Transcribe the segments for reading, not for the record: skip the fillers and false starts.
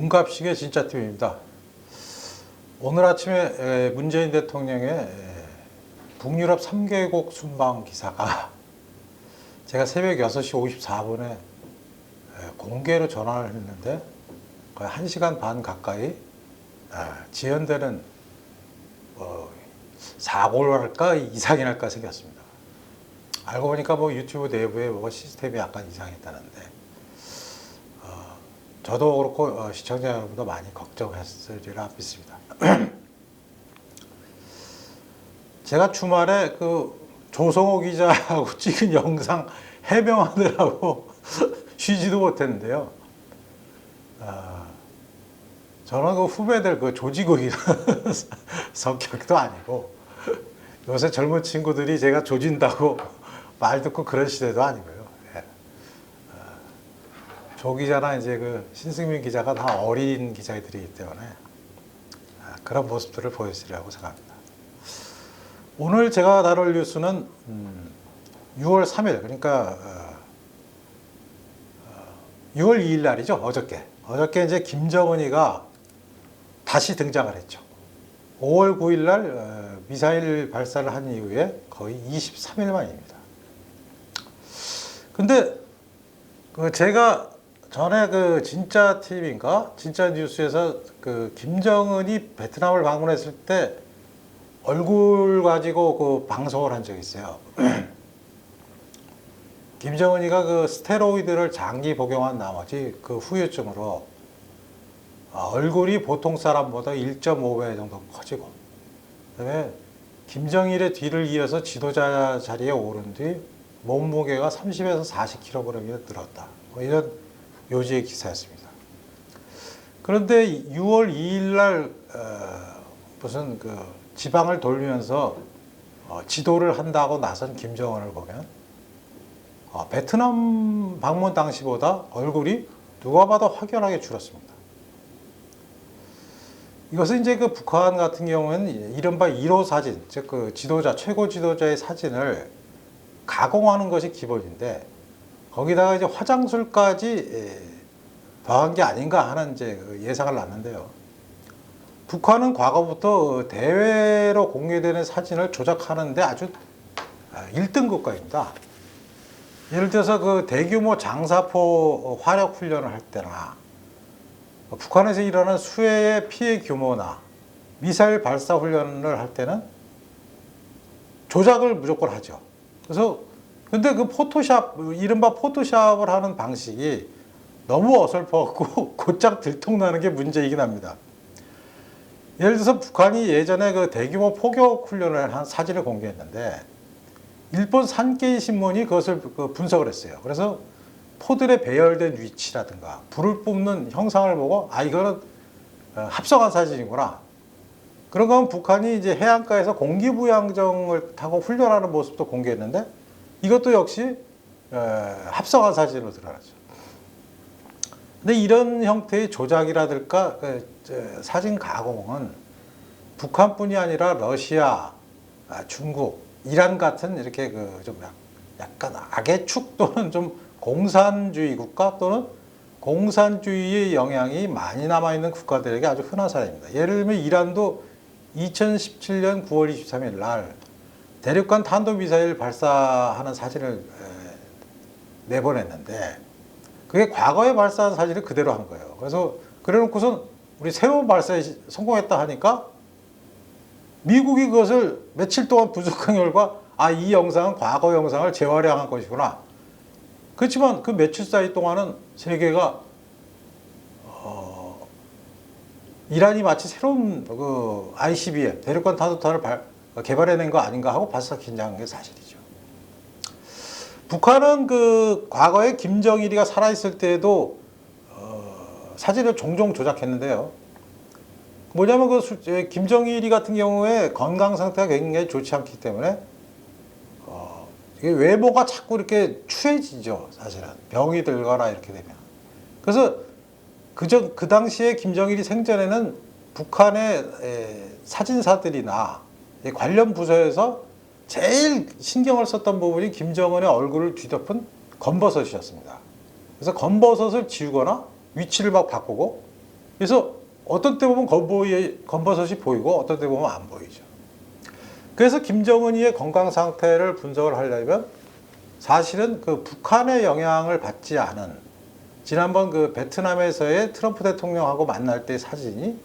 문갑식의 진짜 팀입니다. 오늘 아침에 문재인 대통령의 북유럽 3개국 순방 기사가 제가 새벽 6시 54분에 공개로 전화를 했는데 거의 1시간 반 가까이 지연되는 사고를 할까 이상이 날까 생겼습니다. 알고 보니까 유튜브 내부에 시스템이 약간 이상했다는데 저도 그렇고 시청자 여러분도 많이 걱정했으리라 믿습니다. 제가 주말에 조성호 기자하고 찍은 영상 해명하느라고 쉬지도 못했는데요. 저는 후배들 조지고 성격도 아니고 요새 젊은 친구들이 제가 조진다고 말 듣고 그런 시대도 아니고요. 조 기자나 신승민 기자가 다 어린 기자들이기 때문에 그런 모습들을 보여주리라고 생각합니다. 오늘 제가 다룰 뉴스는 6월 3일, 그러니까 6월 2일 날이죠. 어저께 이제 김정은이가 다시 등장을 했죠. 5월 9일 날 미사일 발사를 한 이후에 거의 23일 만입니다. 근데 제가 전에 진짜 TV인가 진짜 뉴스에서 김정은이 베트남을 방문했을 때 얼굴 가지고 방송을 한 적이 있어요. 김정은이가 스테로이드를 장기 복용한 나머지 후유증으로 얼굴이 보통 사람보다 1.5배 정도 커지고, 그다음에 김정일의 뒤를 이어서 지도자 자리에 오른 뒤 몸무게가 30에서 40kg이 늘었다. 이런 요지의 기사였습니다. 그런데 6월 2일 날 무슨 지방을 돌면서 지도를 한다고 나선 김정은을 보면 베트남 방문 당시보다 얼굴이 누가 봐도 확연하게 줄었습니다. 이것은 이제 북한 같은 경우는 이른바 1호 사진, 즉 지도자, 최고 지도자의 사진을 가공하는 것이 기본인데 거기다가 이제 화장술까지 더한 게 아닌가 하는 예상을 났는데요. 북한은 과거부터 대외로 공개되는 사진을 조작하는데 아주 1등 국가입니다. 예를 들어서 대규모 장사포 화력 훈련을 할 때나 북한에서 일어나는 수해의 피해 규모나 미사일 발사 훈련을 할 때는 조작을 무조건 하죠. 그래서 근데 포토샵, 이른바 포토샵을 하는 방식이 너무 어설퍼갖고 곧장 들통나는 게 문제이긴 합니다. 예를 들어서 북한이 예전에 대규모 포격 훈련을 한 사진을 공개했는데 일본 산케이 신문이 그것을 분석을 했어요. 그래서 포들의 배열된 위치라든가 불을 뿜는 형상을 보고 이거는 합성한 사진이구나. 그런가 하면 북한이 이제 해안가에서 공기부양정을 타고 훈련하는 모습도 공개했는데 이것도 역시 합성한 사진으로 드러나죠. 근데 이런 형태의 조작이라든가 사진 가공은 북한뿐이 아니라 러시아, 중국, 이란 같은 이렇게 좀 약간 악의 축 또는 좀 공산주의 국가 또는 공산주의의 영향이 많이 남아있는 국가들에게 아주 흔한 사례입니다. 예를 들면 이란도 2017년 9월 23일 날 대륙간 탄도미사일 발사하는 사진을 내보냈는데 그게 과거에 발사한 사진을 그대로 한 거예요. 그래서 그래놓고선 우리 새로운 발사에 성공했다 하니까 미국이 그것을 며칠 동안 분석한 결과 이 영상은 과거 영상을 재활용한 것이구나. 그렇지만 그 며칠 사이 동안은 세계가 이란이 마치 새로운 ICBM 대륙간 탄도탄을 개발해낸 거 아닌가 하고 바싹 긴장한 게 사실이죠. 북한은 과거에 김정일이가 살아있을 때에도 사진을 종종 조작했는데요. 뭐냐면 김정일이 같은 경우에 건강 상태가 굉장히 좋지 않기 때문에 외모가 자꾸 이렇게 추해지죠. 사실은 병이 들거나 이렇게 되면. 그래서 그 당시에 김정일이 생전에는 북한의 사진사들이나 관련 부서에서 제일 신경을 썼던 부분이 김정은의 얼굴을 뒤덮은 검버섯이었습니다. 그래서 검버섯을 지우거나 위치를 막 바꾸고 그래서 어떤 때 보면 검버섯이 보이고 어떤 때 보면 안 보이죠. 그래서 김정은이의 건강 상태를 분석을 하려면 사실은 그 북한의 영향을 받지 않은 지난번 그 베트남에서의 트럼프 대통령하고 만날 때 사진이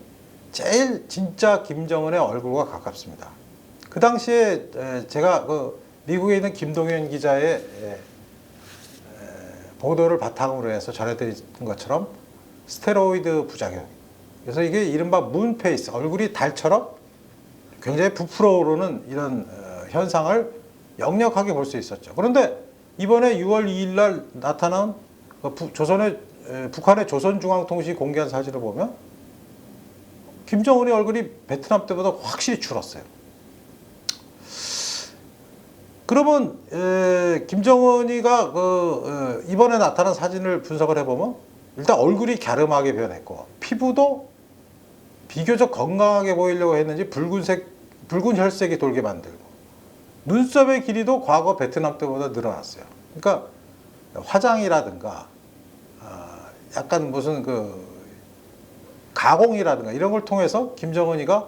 제일 진짜 김정은의 얼굴과 가깝습니다. 그 당시에 제가 그 미국에 있는 김동현 기자의 보도를 바탕으로 해서 전해드린 것처럼 스테로이드 부작용. 그래서 이게 이른바 문페이스, 얼굴이 달처럼 굉장히 부풀어 오르는 이런 현상을 역력하게 볼 수 있었죠. 그런데 이번에 6월 2일 날 나타난 북한의 조선중앙통신이 공개한 사진을 보면 김정은의 얼굴이 베트남 때보다 확실히 줄었어요. 그러면 김정은이가 이번에 나타난 사진을 분석을 해보면 일단 얼굴이 갸름하게 변했고 피부도 비교적 건강하게 보이려고 했는지 붉은 혈색이 돌게 만들고 눈썹의 길이도 과거 베트남 때보다 늘어났어요. 그러니까 화장이라든가 약간 무슨 그 가공이라든가 이런 걸 통해서 김정은이가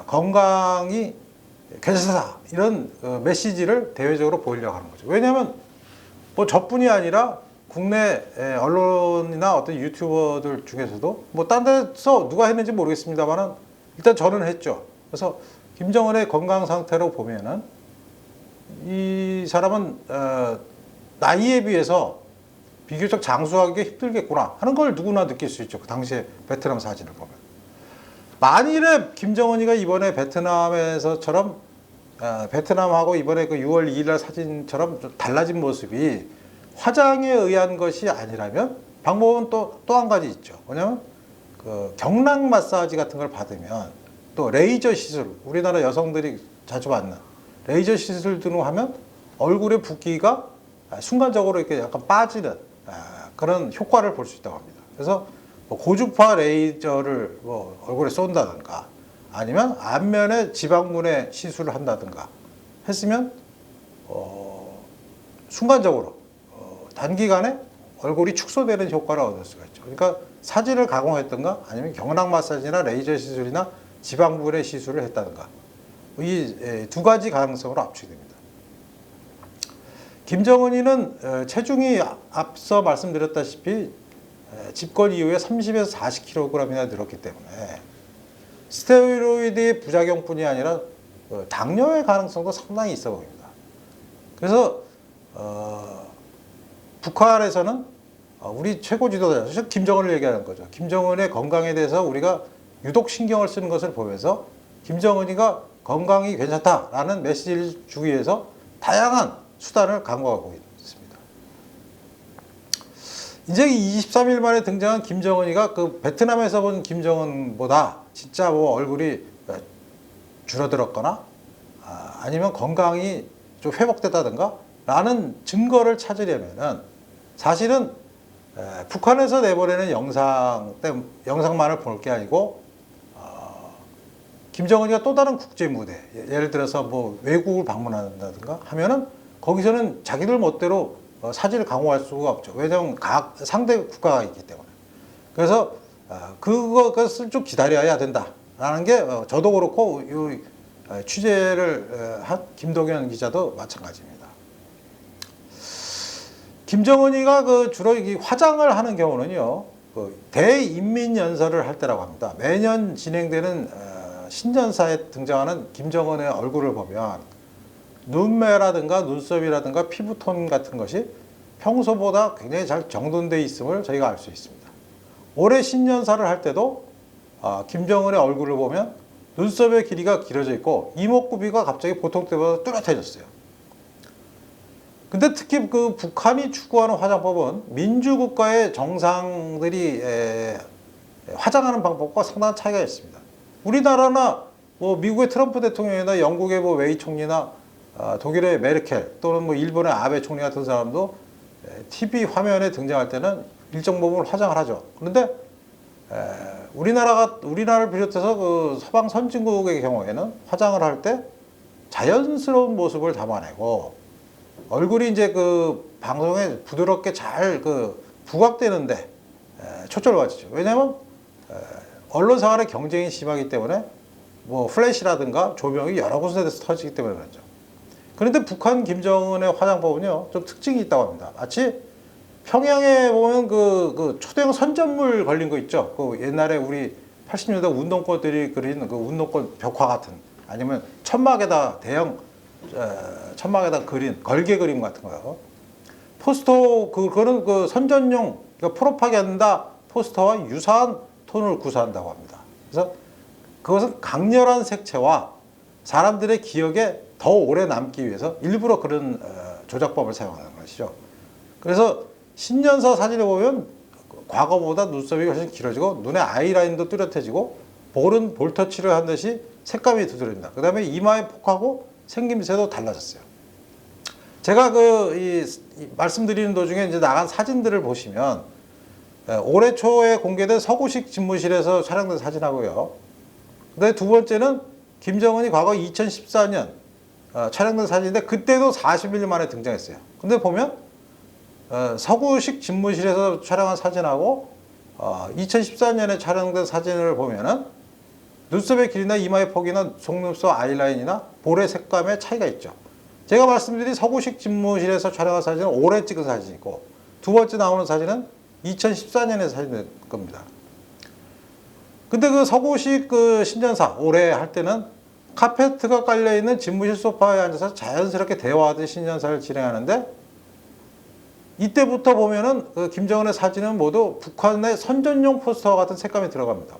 건강이 괜찮다 이런 메시지를 대외적으로 보이려고 하는 거죠. 왜냐하면 뭐 저뿐이 아니라 국내 언론이나 어떤 유튜버들 중에서도 뭐 딴 데서 누가 했는지 모르겠습니다만은 일단 저는 했죠. 그래서 김정은의 건강 상태로 보면은 이 사람은 나이에 비해서 비교적 장수하기 힘들겠구나 하는 걸 누구나 느낄 수 있죠. 그 당시에 베트남 사진을 보면. 만일에 김정은이가 이번에 베트남에서처럼 베트남하고 이번에 그 6월 2일 날 사진처럼 좀 달라진 모습이 화장에 의한 것이 아니라면 방법은 또 한 가지 있죠. 뭐냐면 그 경락 마사지 같은 걸 받으면 또 레이저 시술, 우리나라 여성들이 자주 받는 레이저 시술 등을 하면 얼굴의 붓기가 순간적으로 이렇게 약간 빠지는 그런 효과를 볼 수 있다고 합니다. 그래서 뭐 고주파 레이저를 뭐 얼굴에 쏜다든가 아니면 안면에 지방분해 시술을 한다든가 했으면 순간적으로 단기간에 얼굴이 축소되는 효과를 얻을 수가 있죠. 그러니까 사진을 가공했던가 아니면 경락 마사지나 레이저 시술이나 지방분해 시술을 했다든가 이 두 가지 가능성으로 압축이 됩니다. 김정은이는 체중이 앞서 말씀드렸다시피 집권 이후에 30에서 40kg이나 늘었기 때문에 스테로이드의 부작용뿐이 아니라 당뇨의 가능성도 상당히 있어 보입니다. 그래서 북한에서는 우리 최고 지도자, 김정은을 얘기하는 거죠. 김정은의 건강에 대해서 우리가 유독 신경을 쓰는 것을 보면서 김정은이가 건강이 괜찮다라는 메시지를 주기 위해서 다양한 수단을 강구하고 있습니다. 이제 23일 만에 등장한 김정은이가 그 베트남에서 본 김정은보다 진짜 뭐 얼굴이 줄어들었거나 아니면 건강이 좀 회복됐다든가 라는 증거를 찾으려면은 사실은 북한에서 내보내는 영상만을 볼 게 아니고 김정은이가 또 다른 국제 무대, 예를 들어서 뭐 외국을 방문한다든가 하면은 거기서는 자기들 멋대로 사진을 강화할 수가 없죠. 왜냐하면 각 상대 국가가 있기 때문에. 그래서 그것을 좀 기다려야 된다라는 게 저도 그렇고 이 취재를 한 김동현 기자도 마찬가지입니다. 김정은이가 주로 화장을 하는 경우는요, 대인민연설을 할 때라고 합니다. 매년 진행되는 신년사에 등장하는 김정은의 얼굴을 보면 눈매라든가 눈썹이라든가 피부톤 같은 것이 평소보다 굉장히 잘 정돈되어 있음을 저희가 알 수 있습니다. 올해 신년사를 할 때도 김정은의 얼굴을 보면 눈썹의 길이가 길어져 있고 이목구비가 갑자기 보통 때보다 뚜렷해졌어요. 근데 특히 그 북한이 추구하는 화장법은 민주국가의 정상들이 화장하는 방법과 상당한 차이가 있습니다. 우리나라나 뭐 미국의 트럼프 대통령이나 영국의 뭐 웨이 총리나 독일의 메르켈 또는 뭐 일본의 아베 총리 같은 사람도 TV 화면에 등장할 때는 일정 부분 화장을 하죠. 그런데 우리나라를 비롯해서 그 서방 선진국의 경우에는 화장을 할 때 자연스러운 모습을 담아내고 얼굴이 이제 그 방송에 부드럽게 잘 부각되는데 초점을 맞추죠. 왜냐하면 언론 생활의 경쟁이 심하기 때문에 뭐 플래시라든가 조명이 여러 곳에서 터지기 때문에 그렇죠. 그런데 북한 김정은의 화장법은요 좀 특징이 있다고 합니다. 마치 평양에 보면 그 초대형 선전물 걸린 거 있죠. 그 옛날에 우리 80년대 운동권들이 그린 그 운동권 벽화 같은, 아니면 천막에다 대형 천막에다 그린 걸개 그림 같은 거요. 포스터 그거는 그 선전용, 그러니까 프로파간다 포스터와 유사한 톤을 구사한다고 합니다. 그래서 그것은 강렬한 색채와 사람들의 기억에 더 오래 남기 위해서 일부러 그런 조작법을 사용하는 것이죠. 그래서 신년사 사진을 보면 과거보다 눈썹이 훨씬 길어지고 눈의 아이라인도 뚜렷해지고 볼은 볼터치를 한 듯이 색감이 두드러집니다. 그 다음에 이마의 폭하고 생김새도 달라졌어요. 제가 말씀드리는 도중에 이제 나간 사진들을 보시면 올해 초에 공개된 서구식 집무실에서 촬영된 사진하고요. 근데 두 번째는 김정은이 과거 2014년 촬영된 사진인데 그때도 41년 만에 등장했어요. 근데 보면 서구식 집무실에서 촬영한 사진하고 2014년에 촬영된 사진을 보면은 눈썹의 길이나 이마의 폭이나 속눈썹 아이라인이나 볼의 색감에 차이가 있죠. 제가 말씀드린 서구식 집무실에서 촬영한 사진은 올해 찍은 사진이고, 두 번째 나오는 사진은 2014년에 사진일 겁니다. 근데 그 서구식 그 신년사 올해 할 때는 카페트가 깔려있는 집무실 소파에 앉아서 자연스럽게 대화하듯이 신년사를 진행하는데, 이때부터 보면은 그 김정은의 사진은 모두 북한의 선전용 포스터와 같은 색감이 들어갑니다.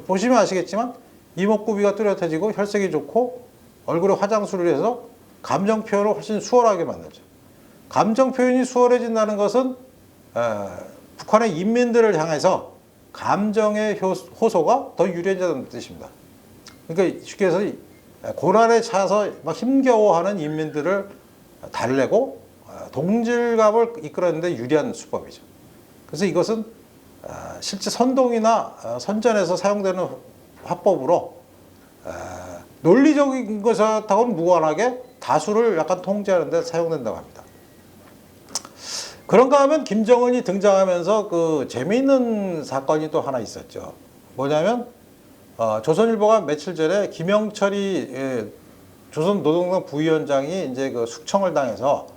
보시면 아시겠지만 이목구비가 뚜렷해지고 혈색이 좋고 얼굴에 화장술을 해서 감정 표현을 훨씬 수월하게 만들죠. 감정 표현이 수월해진다는 것은 북한의 인민들을 향해서 감정의 호소가 더 유리해진다는 뜻입니다. 그러니까 쉽게 해서 고난에 차서 막 힘겨워하는 인민들을 달래고 동질감을 이끌어내는데 유리한 수법이죠. 그래서 이것은 실제 선동이나 선전에서 사용되는 화법으로 논리적인 것하고는 무관하게 다수를 약간 통제하는 데 사용된다고 합니다. 그런가 하면 김정은이 등장하면서 그 재미있는 사건이 또 하나 있었죠. 뭐냐면 조선일보가 며칠 전에 김영철이 조선노동당 부위원장이 이제 그 숙청을 당해서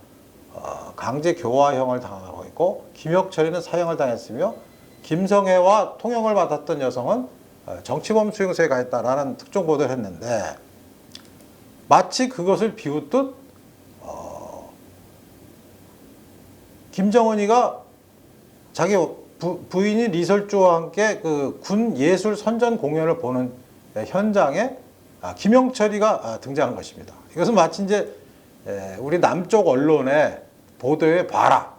강제 교화형을 당하고 있고, 김혁철이는 사형을 당했으며 김성애와 통역을 맡았던 여성은 정치범 수용소에 가 있다라는 특종 보도를 했는데, 마치 그것을 비웃듯 김정은이가 자기 부인이 리설주와 함께 그 군 예술 선전 공연을 보는 현장에 김영철이가 등장한 것입니다. 이것은 마치 이제 우리 남쪽 언론의 보도에 봐라,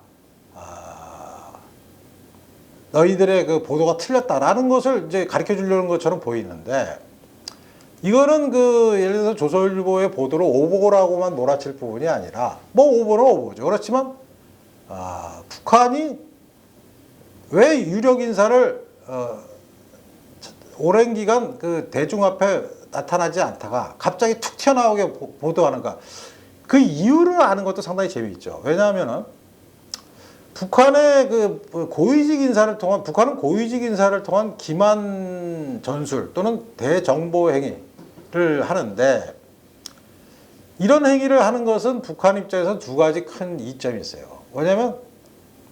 너희들의 그 보도가 틀렸다라는 것을 이제 가르쳐 주려는 것처럼 보이는데, 이거는 예를 들어서 조선일보의 보도를 오보라고만 몰아칠 부분이 아니라, 뭐 오보는 오보죠. 그렇지만 북한이 왜 유력 인사를 오랜 기간 그 대중 앞에 나타나지 않다가 갑자기 툭 튀어나오게 보도하는가, 그 이유를 아는 것도 상당히 재미있죠. 왜냐하면은 북한의 그 고위직 인사를 통한, 북한은 고위직 인사를 통한 기만 전술 또는 대정보 행위를 하는데, 이런 행위를 하는 것은 북한 입장에서 두 가지 큰 이점이 있어요. 왜냐하면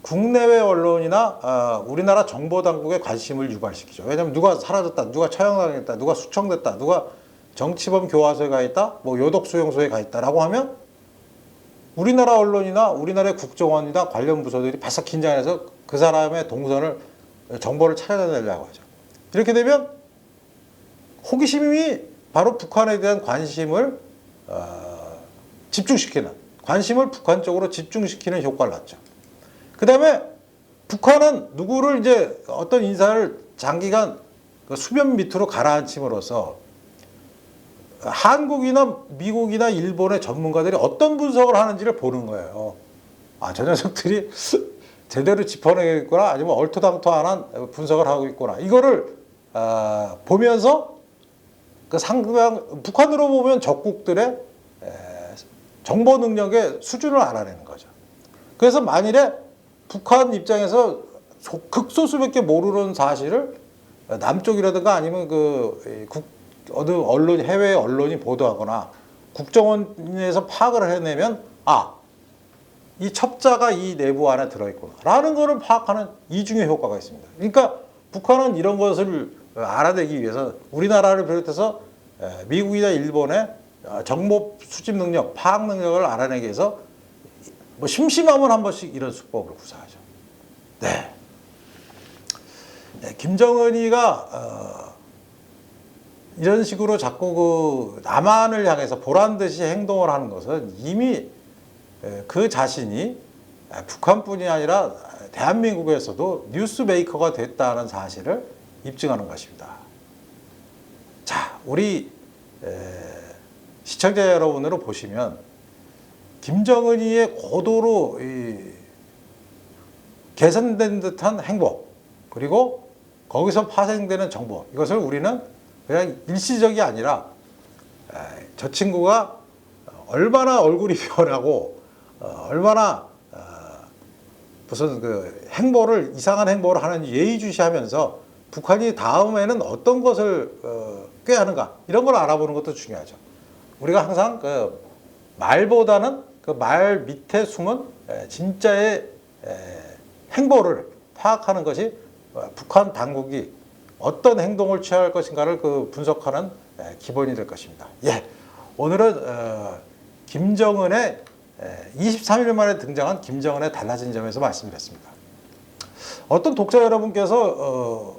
국내외 언론이나 우리나라 정보당국의 관심을 유발시키죠. 왜냐하면 누가 사라졌다, 누가 처형당했다, 누가 숙청됐다, 누가 정치범 교화소에 가 있다, 뭐 요독수용소에 가 있다라고 하면 우리나라 언론이나 우리나라의 국정원이나 관련 부서들이 바싹 긴장해서 그 사람의 동선을, 정보를 찾아내려고 하죠. 이렇게 되면 호기심이 바로 북한에 대한 관심을 집중시키는, 관심을 북한 쪽으로 집중시키는 효과를 낳죠. 그 다음에 북한은 누구를 이제 어떤 인사를 장기간 수면 밑으로 가라앉힘으로써 한국이나 미국이나 일본의 전문가들이 어떤 분석을 하는지를 보는 거예요. 저 녀석들이 제대로 짚어내겠구나, 아니면 얼토당토한 분석을 하고 있구나. 이거를 보면서 그 상대방, 북한으로 보면 적국들의 정보 능력의 수준을 알아내는 거죠. 그래서 만일에 북한 입장에서 극소수밖에 모르는 사실을 남쪽이라든가 아니면 어느 언론, 해외 언론이 보도하거나 국정원에서 파악을 해내면 이 첩자가 이 내부 안에 들어있구나라는 것을 파악하는 이중의 효과가 있습니다. 그러니까 북한은 이런 것을 알아내기 위해서 우리나라를 비롯해서 미국이나 일본의 정보 수집 능력, 파악 능력을 알아내기 위해서 뭐 심심하면 한 번씩 이런 수법을 구사하죠. 네. 김정은이가 이런 식으로 자꾸 남한을 향해서 보란 듯이 행동을 하는 것은 이미 그 자신이 북한뿐이 아니라 대한민국에서도 뉴스메이커가 됐다는 사실을 입증하는 것입니다. 자, 우리 시청자 여러분으로 보시면 김정은이의 고도로 개선된 듯한 행보, 그리고 거기서 파생되는 정보, 이것을 우리는 그냥 일시적이 아니라 저 친구가 얼마나 얼굴이 변하고 얼마나 무슨 이상한 행보를 하는지 예의주시하면서 북한이 다음에는 어떤 것을 꾀하는가, 이런 걸 알아보는 것도 중요하죠. 우리가 항상 말보다는 말 밑에 숨은 진짜의 행보를 파악하는 것이 북한 당국이 어떤 행동을 취할 것인가를 분석하는 기본이 될 것입니다. 예, 오늘은 김정은의 23일 만에 등장한 김정은의 달라진 점에서 말씀드렸습니다. 어떤 독자 여러분께서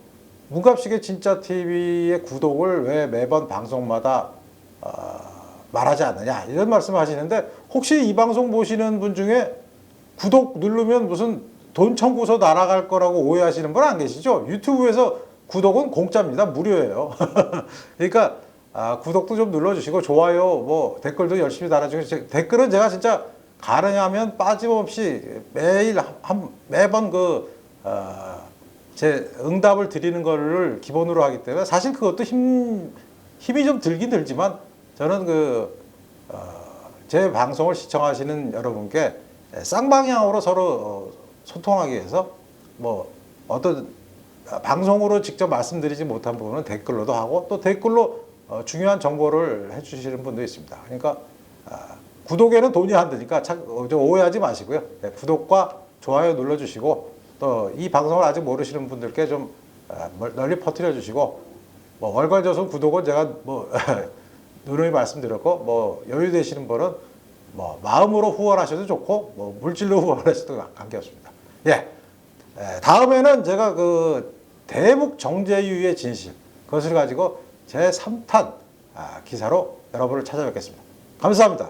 문갑식의 진짜TV의 구독을 왜 매번 방송마다 말하지 않느냐, 이런 말씀을 하시는데, 혹시 이 방송 보시는 분 중에 구독 누르면 무슨 돈 청구서 날아갈 거라고 오해하시는 분 안 계시죠? 유튜브에서 구독은 공짜입니다. 무료예요. 그러니까 구독도 좀 눌러주시고, 좋아요, 뭐 댓글도 열심히 달아주시고, 댓글은 제가 진짜 가능하면 빠짐없이 매번 제 응답을 드리는 거를 기본으로 하기 때문에, 사실 그것도 힘이 좀 들긴 들지만, 저는 제 방송을 시청하시는 여러분께 쌍방향으로 서로 소통하기 위해서 뭐 어떤 방송으로 직접 말씀드리지 못한 부분은 댓글로도 하고, 또 댓글로 중요한 정보를 해주시는 분도 있습니다. 그러니까 구독에는 돈이 안 드니까 오해하지 마시고요. 네, 구독과 좋아요 눌러주시고, 또 이 방송을 아직 모르시는 분들께 좀 널리 퍼뜨려 주시고, 뭐 월괄조선 구독은 제가 뭐 누누이 말씀드렸고, 뭐 여유 되시는 분은 뭐 마음으로 후원하셔도 좋고, 뭐 물질로 후원하셔도 관계없습니다. 예, 다음에는 제가 대북 정제유의 진실, 그것을 가지고 제 3탄 기사로 여러분을 찾아뵙겠습니다. 감사합니다.